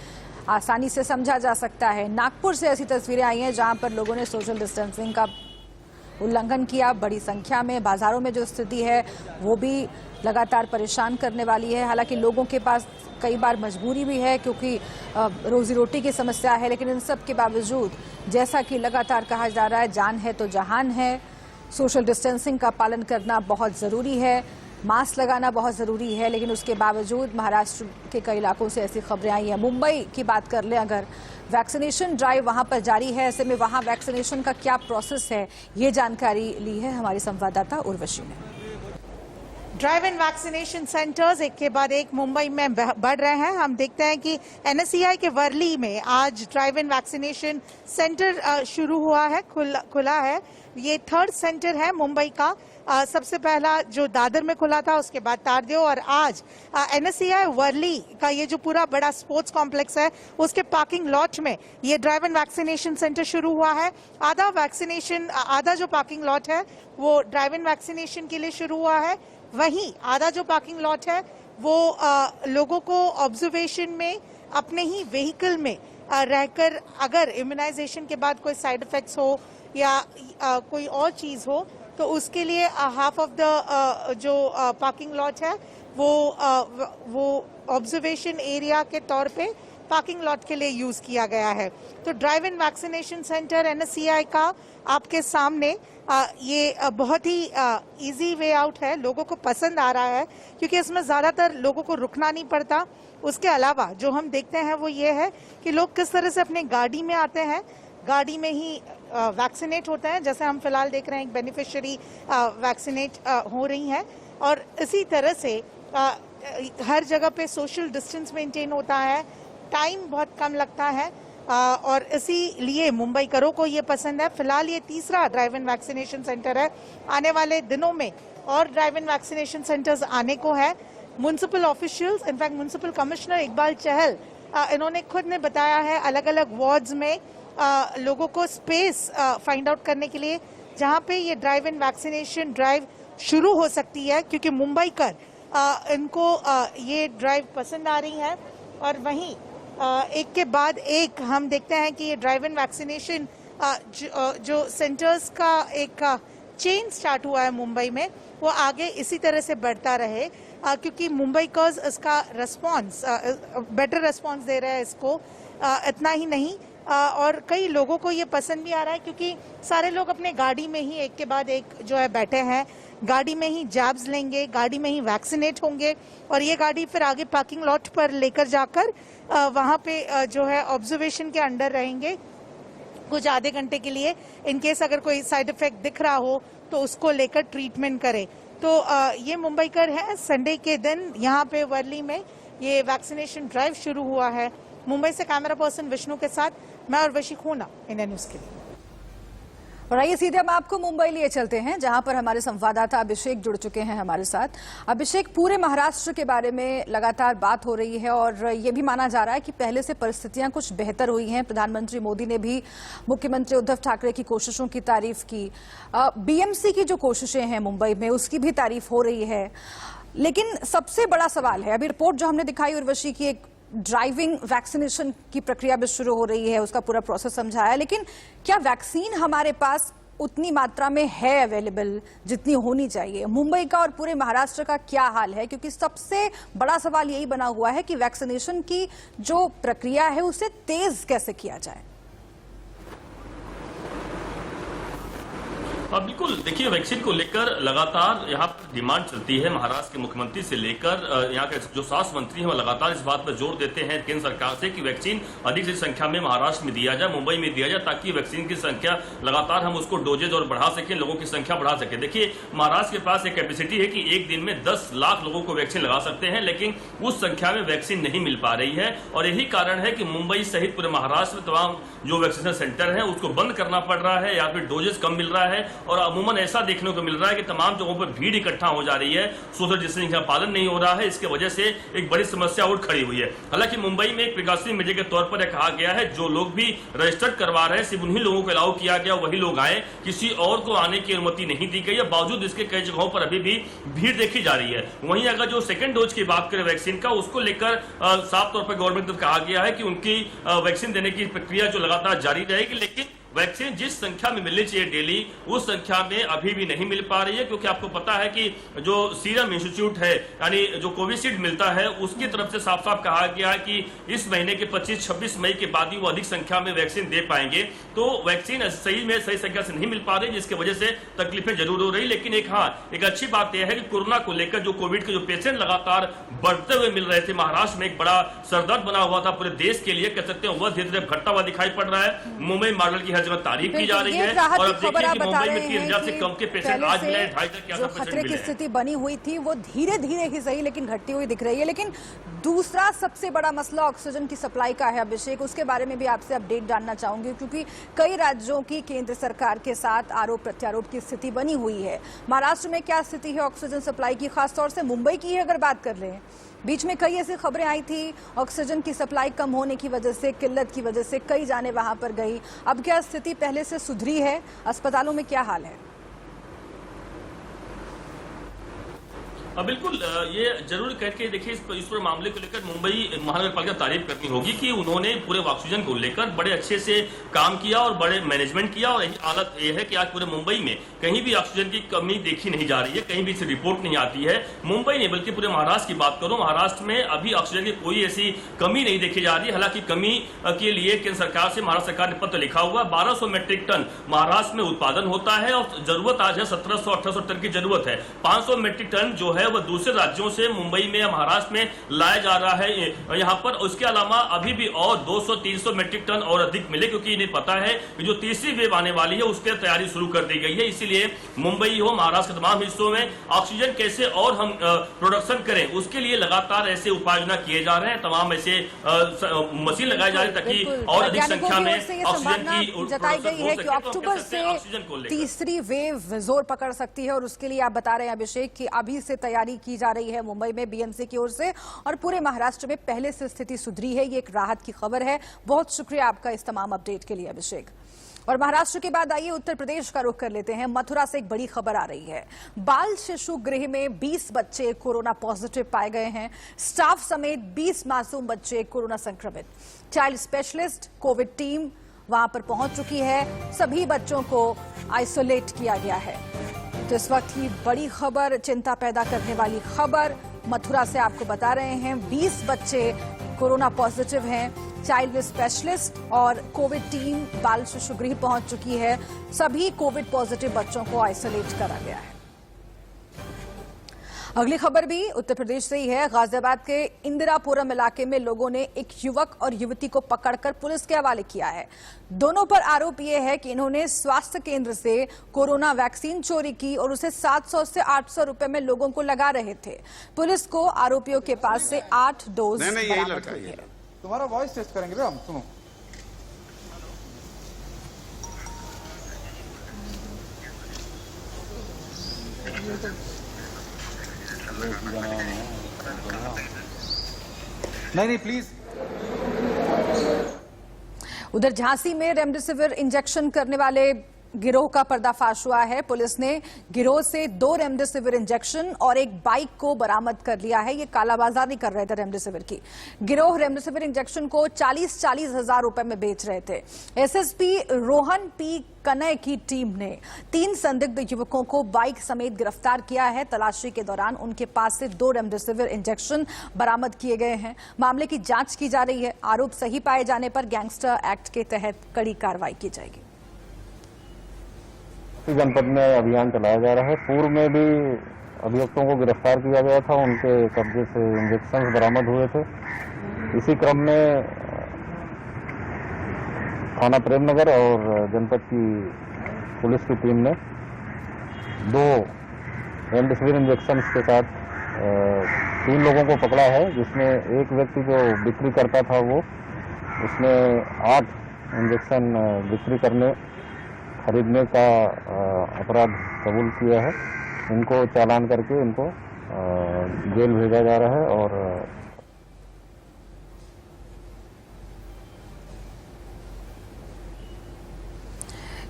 आसानी से समझा जा सकता है। नागपुर से ऐसी तस्वीरें आई हैं जहां पर लोगों ने सोशल डिस्टेंसिंग का उल्लंघन किया। बड़ी संख्या में बाजारों में जो स्थिति है वो भी लगातार परेशान करने वाली है। हालांकि लोगों के पास कई बार मजबूरी भी है क्योंकि रोजी रोटी की समस्या है, लेकिन इन सब के बावजूद जैसा कि लगातार कहा जा रहा है, जान है तो जहान है। सोशल डिस्टेंसिंग का पालन करना बहुत जरूरी है, मास्क लगाना बहुत जरूरी है, लेकिन उसके बावजूद महाराष्ट्र के कई इलाकों से ऐसी खबरें आई हैं। मुंबई की बात कर लें अगर, वैक्सीनेशन ड्राइव वहां पर जारी है। ऐसे में वहां वैक्सीनेशन का क्या प्रोसेस है, ये जानकारी ली है हमारी संवाददाता उर्वशी ने। ड्राइव इन वैक्सीनेशन सेंटर्स एक के बाद एक मुंबई में बढ़ रहे हैं। हम देखते हैं कि एनएससीआई के वर्ली में आज ड्राइव इन वैक्सीनेशन सेंटर शुरू हुआ है, खुला है। ये थर्ड सेंटर है मुंबई का। सबसे पहला जो दादर में खुला था, उसके बाद तारदेव, और आज एनएससीआई वर्ली का ये जो पूरा बड़ा स्पोर्ट्स कॉम्प्लेक्स है उसके पार्किंग लॉट में ये ड्राइव इन वैक्सीनेशन सेंटर शुरू हुआ है। आधा जो पार्किंग लॉट है वो ड्राइव इन वैक्सीनेशन के लिए शुरू हुआ है, वहीं आधा जो पार्किंग लॉट है वो लोगों को ऑब्जर्वेशन में अपने ही व्हीकल में रहकर अगर इम्यूनाइजेशन के बाद कोई साइड इफेक्ट्स हो या कोई और चीज हो तो उसके लिए हाफ ऑफ द जो पार्किंग लॉट है वो ऑब्जर्वेशन एरिया के तौर पे पार्किंग लॉट के लिए यूज किया गया है। तो drive in vaccination centre NSCI का आपके सामने ये बहुत ही इजी वे आउट है। लोगों को पसंद आ रहा है क्योंकि इसमें ज्यादातर लोगों को रुकना नहीं पड़ता। उसके अलावा जो हम देखते हैं वो ये है कि लोग किस तरह से अपने गाड़ी में आते हैं, गाड़ी में ही वैक्सीनेट होते हैं। जैसे हम फिलहाल देख रहे हैं एक बेनिफिशियरी वैक्सीनेट हो रही हैं, और इसी तरह से हर जगह पे सोशल डिस्टेंस मेंटेन होता है, टाइम बहुत कम लगता है, और इसीलिए मुंबईकरों को ये पसंद है। फिलहाल ये तीसरा ड्राइव इन वैक्सीनेशन सेंटर है। आने वाले दिनों में और ड्राइव इन वैक्सीनेशन सेंटर्स आने को है। Municipal officials, in fact municipal commissioner Iqbal Chahal, इन्होंने खुद ने बताया है अलग अलग वार्ड्स में लोगों को स्पेस फाइंड आउट करने के लिए जहां पे ये ड्राइव इन वैक्सीनेशन ड्राइव शुरू हो सकती है, क्योंकि मुंबईकर इनको ये ड्राइव पसंद आ रही है। और वहीं एक के बाद एक हम देखते हैं कि ये ड्राइव इन वैक्सीनेशन जो सेंटर्स का एक चेन स्टार्ट हुआ है मुंबई में, वो आगे इसी तरह से बढ़ता रहे, क्योंकि मुंबईकर्स इसका रिस्पॉन्स बेटर रिस्पॉन्स दे रहे हैं इसको। इतना ही नहीं, और कई लोगों को ये पसंद भी आ रहा है क्योंकि सारे लोग अपने गाड़ी में ही एक के बाद एक जो है बैठे हैं, गाड़ी में ही जैब्स लेंगे, गाड़ी में ही वैक्सीनेट होंगे, और ये गाड़ी फिर आगे पार्किंग लॉट पर लेकर जाकर वहां पे जो है ऑब्जर्वेशन के अंडर रहेंगे कुछ आधे घंटे के लिए। इनकेस अगर कोई साइड इफेक्ट दिख रहा हो तो उसको लेकर ट्रीटमेंट करें। तो ये मुंबईकर है। संडे के दिन यहाँ पे वर्ली में ये वैक्सीनेशन ड्राइव शुरू हुआ है। मुंबई से कैमरा पर्सन विष्णु के साथ मैं उर्वशी खूना, इंडियन न्यूज के लिए। और आइए सीधे हम आपको मुंबई लिए चलते हैं, जहां पर हमारे संवाददाता अभिषेक जुड़ चुके हैं हमारे साथ। अभिषेक, पूरे महाराष्ट्र के बारे में लगातार बात हो रही है और ये भी माना जा रहा है कि पहले से परिस्थितियां कुछ बेहतर हुई हैं। प्रधानमंत्री मोदी ने भी मुख्यमंत्री उद्धव ठाकरे की कोशिशों की तारीफ की। बीएमसी की जो कोशिशें हैं मुंबई में, उसकी भी तारीफ हो रही है। लेकिन सबसे बड़ा सवाल है, अभी रिपोर्ट जो हमने दिखाई उर्वशी की, एक ड्राइविंग वैक्सीनेशन की प्रक्रिया भी शुरू हो रही है, उसका पूरा प्रोसेस समझाया, लेकिन क्या वैक्सीन हमारे पास उतनी मात्रा में है अवेलेबल जितनी होनी चाहिए? मुंबई का और पूरे महाराष्ट्र का क्या हाल है? क्योंकि सबसे बड़ा सवाल यही बना हुआ है कि वैक्सीनेशन की जो प्रक्रिया है उसे तेज कैसे किया जाए। बिल्कुल, देखिए वैक्सीन को लेकर लगातार यहाँ पर डिमांड चलती है। महाराष्ट्र के मुख्यमंत्री से लेकर यहाँ के जो स्वास्थ्य मंत्री हैं वो लगातार इस बात पर जोर देते हैं केंद्र सरकार से कि वैक्सीन अधिक से संख्या में महाराष्ट्र में दिया जाए, मुंबई में दिया जाए, ताकि वैक्सीन की संख्या लगातार हम उसको डोजेज और बढ़ा सकें, लोगों की संख्या बढ़ा सकें। देखिए महाराष्ट्र के पास एक कैपेसिटी है कि एक दिन में 10 लाख लोगों को वैक्सीन लगा सकते हैं, लेकिन उस संख्या में वैक्सीन नहीं मिल पा रही है और यही कारण है कि मुंबई सहित पूरे महाराष्ट्र में तमाम जो वैक्सीनेशन सेंटर है उसको बंद करना पड़ रहा है या फिर डोजेज कम मिल रहा है। और अमूमन ऐसा देखने को मिल रहा है कि तमाम जगहों पर भीड़ इकट्ठा हो जा रही है, सोशल डिस्टेंसिंग का पालन नहीं हो रहा है, इसके वजह से एक बड़ी समस्या और खड़ी हुई है। हालांकि मुंबई में एक प्रिकॉशनरी मेजर के तौर पर कहा गया है जो लोग भी रजिस्टर्ड करवा रहे हैं सिर्फ उन्हीं लोगों को अलाउ किया गया, वही लोग आए, किसी और को आने की अनुमति नहीं दी गई है। बावजूद इसके कई जगहों पर अभी भी भीड़ देखी जा रही है। वहीं अगर जो सेकंड डोज की बात करें वैक्सीन का, उसको लेकर साफ तौर पर गवर्नमेंट ने कहा गया है कि उनकी वैक्सीन देने की प्रक्रिया जो लगातार जारी रहेगी, लेकिन वैक्सीन जिस संख्या में मिलनी चाहिए डेली उस संख्या में अभी भी नहीं मिल पा रही है, क्योंकि आपको पता है कि जो सीरम इंस्टीट्यूट है यानी जो कोविशील्ड मिलता है उसकी तरफ से साफ साफ कहा गया है कि इस महीने के 25-26 मई के बाद ही वो अधिक संख्या में वैक्सीन दे पाएंगे। तो वैक्सीन सही संख्या से नहीं मिल पा रही, जिसकी वजह से तकलीफें जरूर हो रही। लेकिन एक अच्छी बात यह है कि कोरोना को लेकर जो कोविड के जो पेशेंट लगातार बढ़ते हुए मिल रहे थे, महाराष्ट्र में एक बड़ा सरदर्द बना हुआ था पूरे देश के लिए, कह सकते हैं वह धीरे धीरे घटता हुआ दिखाई पड़ रहा है। मुंबई मॉडल की हर जगह तारीफ की जा रही है और अब देखिए कि मुंबई में 3,000 से कम के पेशेंट आज मिले, 2.5 के आसपास खतरे की स्थिति बनी हुई थी वो धीरे धीरे ही सही लेकिन घटती हुई दिख रही है। लेकिन दूसरा सबसे बड़ा मसला ऑक्सीजन की सप्लाई का है अभिषेक, उसके बारे में भी आपसे अपडेट जानना चाहूंगी, क्योंकि कई राज्यों की केंद्र सरकार के साथ आरोप प्रत्यारोप की स्थिति बनी हुई है। महाराष्ट्र में क्या स्थिति है ऑक्सीजन सप्लाई की, खासतौर से मुंबई की अगर बात कर रहे हैं? बीच में कई ऐसी खबरें आई थी ऑक्सीजन की सप्लाई कम होने की वजह से, किल्लत की वजह से कई जाने वहां पर गई। अब क्या स्थिति पहले से सुधरी है? अस्पतालों में क्या हाल है? बिल्कुल, ये जरूर करके देखिए इस पूरे मामले को लेकर मुंबई महानगर पालिका तारीफ करनी होगी कि उन्होंने पूरे ऑक्सीजन को लेकर बड़े अच्छे से काम किया और बड़े मैनेजमेंट किया। और यही हालत ये है कि आज पूरे मुंबई में कहीं भी ऑक्सीजन की कमी देखी नहीं जा रही है, कहीं भी इसे रिपोर्ट नहीं आती है। मुंबई नहीं बल्कि पूरे महाराष्ट्र की बात करूं, महाराष्ट्र में अभी ऑक्सीजन की कोई ऐसी कमी नहीं देखी जा रही है। हालांकि कमी के लिए केंद्र सरकार से महाराष्ट्र सरकार ने पत्र लिखा हुआ, 1200 मेट्रिक टन महाराष्ट्र में उत्पादन होता है और जरूरत आज है 1700-1800 टन की जरूरत है। 500 मेट्रिक टन जो है वह दूसरे राज्यों से मुंबई में या महाराष्ट्र में लाया जा रहा है यहाँ पर। उसके अलावा अभी भी और 200-300 मेट्रिक टन और अधिक मिले, क्योंकि इन्हें पता है कि जो तीसरी वेव आने वाली है उसके तैयारी शुरू कर दी गई है। इसीलिए मुंबई हो महाराष्ट्र के तमाम हिस्सों में ऑक्सीजन कैसे और हम प्रोडक्शन करें उसके लिए लगातार ऐसे उपाय योजना किए जा रहे हैं, तमाम ऐसे मशीन लगाई जा रही है ताकि और अधिक संख्या में ऑक्सीजन की जताई गई है कि अक्टूबर से तीसरी वेव जोर पकड़ सकती है। और उसके लिए आप बता रहे हैं अभिषेक कि अभी से तैयारी की जा रही है मुंबई में बीएमसी की ओर से, और पूरे महाराष्ट्र में पहले से स्थिति सुधरी है। ये एक राहत की खबर है। बहुत शुक्रिया आपका इस तमाम अपडेट के लिए अभिषेक। और महाराष्ट्र के बाद आइए उत्तर प्रदेश का रुख कर लेते हैं। मथुरा से एक बड़ी खबर आ रही है। बाल शिशु गृह में 20 बच्चे कोरोना पॉजिटिव पाए गए हैं। स्टाफ समेत 20 मासूम बच्चे कोरोना संक्रमित। चाइल्ड स्पेशलिस्ट कोविड टीम वहां पर पहुंच चुकी है। सभी बच्चों को आइसोलेट किया गया है। तो इस वक्त ही बड़ी खबर, चिंता पैदा करने वाली खबर मथुरा से आपको बता रहे हैं। 20 बच्चे कोरोना पॉजिटिव हैं। चाइल्ड स्पेशलिस्ट और कोविड टीम बाल शिशु गृह पहुंच चुकी है। सभी कोविड पॉजिटिव बच्चों को आइसोलेट करा गया है। अगली खबर भी उत्तर प्रदेश से ही है। गाजियाबाद के इंदिरापुरम इलाके में लोगों ने एक युवक और युवती को पकड़कर पुलिस के हवाले किया है। दोनों पर आरोप यह है कि इन्होंने स्वास्थ्य केंद्र से कोरोना वैक्सीन चोरी की और उसे 700 से 800 रुपए में लोगों को लगा रहे थे। पुलिस को आरोपियों के पास से 8 डोज बरामद हुई है। तुम्हारा वॉइस टेस्ट करेंगे हम, सुनो। नहीं प्लीज। उधर झांसी में रेमडेसिविर इंजेक्शन करने वाले गिरोह का पर्दाफाश हुआ है। पुलिस ने गिरोह से 2 रेमडेसिविर इंजेक्शन और एक बाइक को बरामद कर लिया है। ये कालाबाजारी कर रहे थे रेमडेसिविर की। गिरोह रेमडेसिविर इंजेक्शन को 40-40 हजार रुपए में बेच रहे थे। एसएसपी रोहन पी कनय की टीम ने 3 संदिग्ध युवकों को बाइक समेत गिरफ्तार किया है। तलाशी के दौरान उनके पास से 2 रेमडेसिविर इंजेक्शन बरामद किए गए हैं। मामले की जांच की जा रही है। आरोप सही पाए जाने पर गैंगस्टर एक्ट के तहत कड़ी कार्रवाई की जाएगी। इसी जनपद में अभियान चलाया जा रहा है। पूर्व में भी अभियुक्तों को गिरफ्तार किया गया था, उनके कब्जे से इंजेक्शन बरामद हुए थे। इसी क्रम में थाना प्रेमनगर और जनपद की पुलिस की टीम ने 2 रेमडेसिविर इंजेक्शन के साथ 3 लोगों को पकड़ा है, जिसमें एक व्यक्ति जो बिक्री करता था उसने 8 इंजेक्शन बिक्री करने खरीदने का अपराध कबूल किया है। इनको चालान करके इनको जेल भेजा जा रहा है। और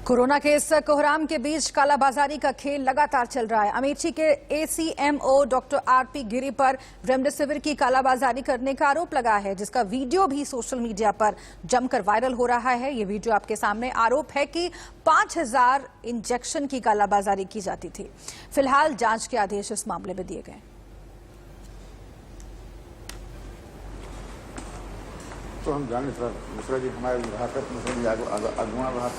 कोरोना के इस कोहराम के बीच कालाबाजारी का खेल लगातार चल रहा है। अमेठी के एसीएमओ डॉक्टर आरपी गिरी पर रेमडेसिविर की कालाबाजारी करने का आरोप लगा है, जिसका वीडियो भी सोशल मीडिया पर जमकर वायरल हो रहा है। ये वीडियो आपके सामने। आरोप है कि 5000 इंजेक्शन की कालाबाजारी की जाती थी। फिलहाल जांच के आदेश इस मामले में दिए गए। तो हम जाने सर मिश्रा जी हमारे विभाग अगुआ विभाग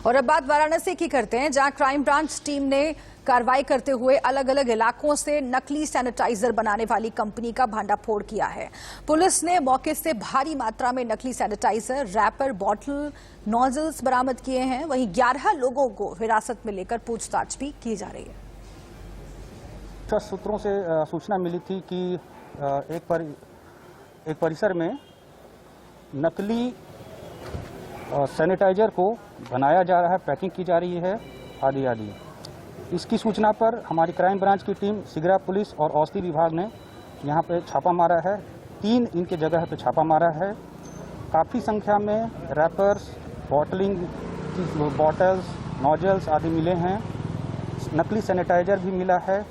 और अब बात वाराणसी की करते हैं, जहां क्राइम ब्रांच टीम ने कार्रवाई करते हुए अलग अलग इलाकों से नकली सैनिटाइजर बनाने वाली कंपनी का भांडाफोड़ किया है। पुलिस ने मौके से भारी मात्रा में नकली सैनिटाइजर, रैपर, बॉटल, नोजल्स बरामद किए हैं। वहीं 11 लोगों को हिरासत में लेकर पूछताछ भी की जा रही है। सूत्रों से सूचना मिली थी कि एक परिसर में नकली सैनिटाइजर को बनाया जा रहा है, पैकिंग की जा रही है आदि आदि। इसकी सूचना पर हमारी क्राइम ब्रांच की टीम, सिगरा पुलिस और औषधि विभाग ने यहां पे छापा मारा है। 3 इनके जगह पे छापा मारा है। काफ़ी संख्या में रैपर्स, बॉटल्स, नोजल्स आदि मिले हैं। नकली सैनिटाइजर भी मिला है।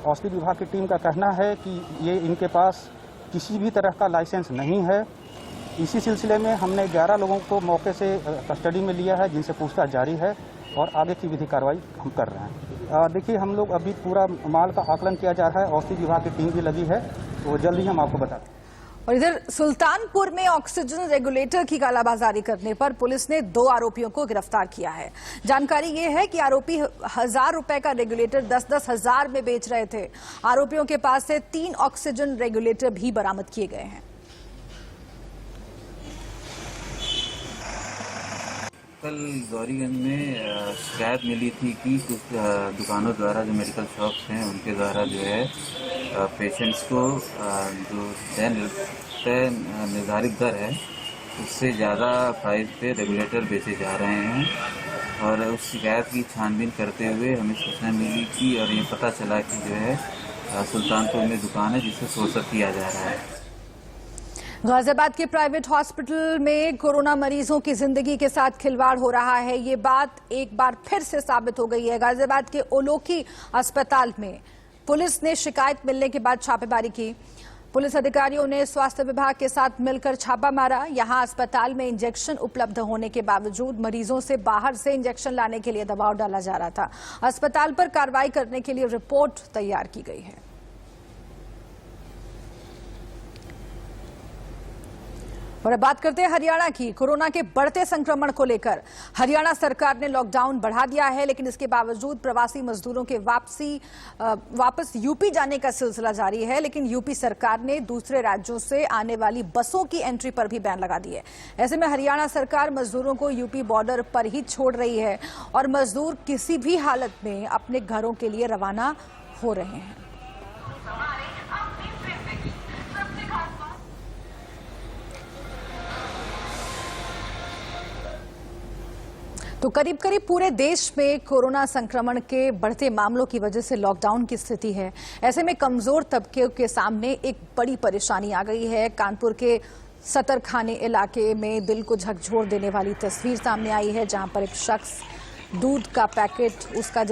औषधि विभाग की टीम का कहना है कि ये इनके पास किसी भी तरह का लाइसेंस नहीं है। इसी सिलसिले में हमने 11 लोगों को मौके से कस्टडी में लिया है, जिनसे पूछताछ जारी है और आगे की विधिक कार्रवाई हम कर रहे हैं। देखिए, हम लोग अभी पूरा माल का आकलन किया जा रहा है। औषधि विभाग की टीम भी लगी है, तो जल्द ही हम आपको बताते हैं। और इधर सुल्तानपुर में ऑक्सीजन रेगुलेटर की कालाबाजारी करने पर पुलिस ने 2 आरोपियों को गिरफ्तार किया है। जानकारी ये है कि आरोपी 1000 रुपए का रेगुलेटर 10-10 हजार में बेच रहे थे। आरोपियों के पास से 3 ऑक्सीजन रेगुलेटर भी बरामद किए गए हैं। कल गौरीगंज में शिकायत मिली थी कि कुछ दुकानों द्वारा, जो मेडिकल शॉप्स हैं, उनके द्वारा जो है पेशेंट्स को जो तय निर्धारित दर है उससे ज़्यादा प्राइस पे रेगुलेटर बेचे जा रहे हैं। और उस शिकायत की छानबीन करते हुए हमें सूचना मिली कि और ये पता चला कि जो है सुल्तानपुर में दुकान है जिससे शोषण किया जा रहा है। गाजियाबाद के प्राइवेट हॉस्पिटल में कोरोना मरीजों की जिंदगी के साथ खिलवाड़ हो रहा है। ये बात एक बार फिर से साबित हो गई है। गाजियाबाद के ओलोकी अस्पताल में पुलिस ने शिकायत मिलने के बाद छापेमारी की। पुलिस अधिकारियों ने स्वास्थ्य विभाग के साथ मिलकर छापा मारा। यहां अस्पताल में इंजेक्शन उपलब्ध होने के बावजूद मरीजों से बाहर से इंजेक्शन लाने के लिए दबाव डाला जा रहा था। अस्पताल पर कार्रवाई करने के लिए रिपोर्ट तैयार की गई है। और अब बात करते हैं हरियाणा की। कोरोना के बढ़ते संक्रमण को लेकर हरियाणा सरकार ने लॉकडाउन बढ़ा दिया है, लेकिन इसके बावजूद प्रवासी मजदूरों के वापस यूपी जाने का सिलसिला जारी है। लेकिन यूपी सरकार ने दूसरे राज्यों से आने वाली बसों की एंट्री पर भी बैन लगा दी है। ऐसे में हरियाणा सरकार मजदूरों को यूपी बॉर्डर पर ही छोड़ रही है और मजदूर किसी भी हालत में अपने घरों के लिए रवाना हो रहे हैं। तो करीब करीब पूरे देश में कोरोना संक्रमण के बढ़ते मामलों की वजह से लॉकडाउन की स्थिति है। ऐसे में कमजोर तबके के सामने एक बड़ी परेशानी आ गई है। कानपुर के सतरखाने इलाके में दिल को झकझोर देने वाली तस्वीर सामने आई है, जहां पर एक शख्स दूध का पैकेट उसका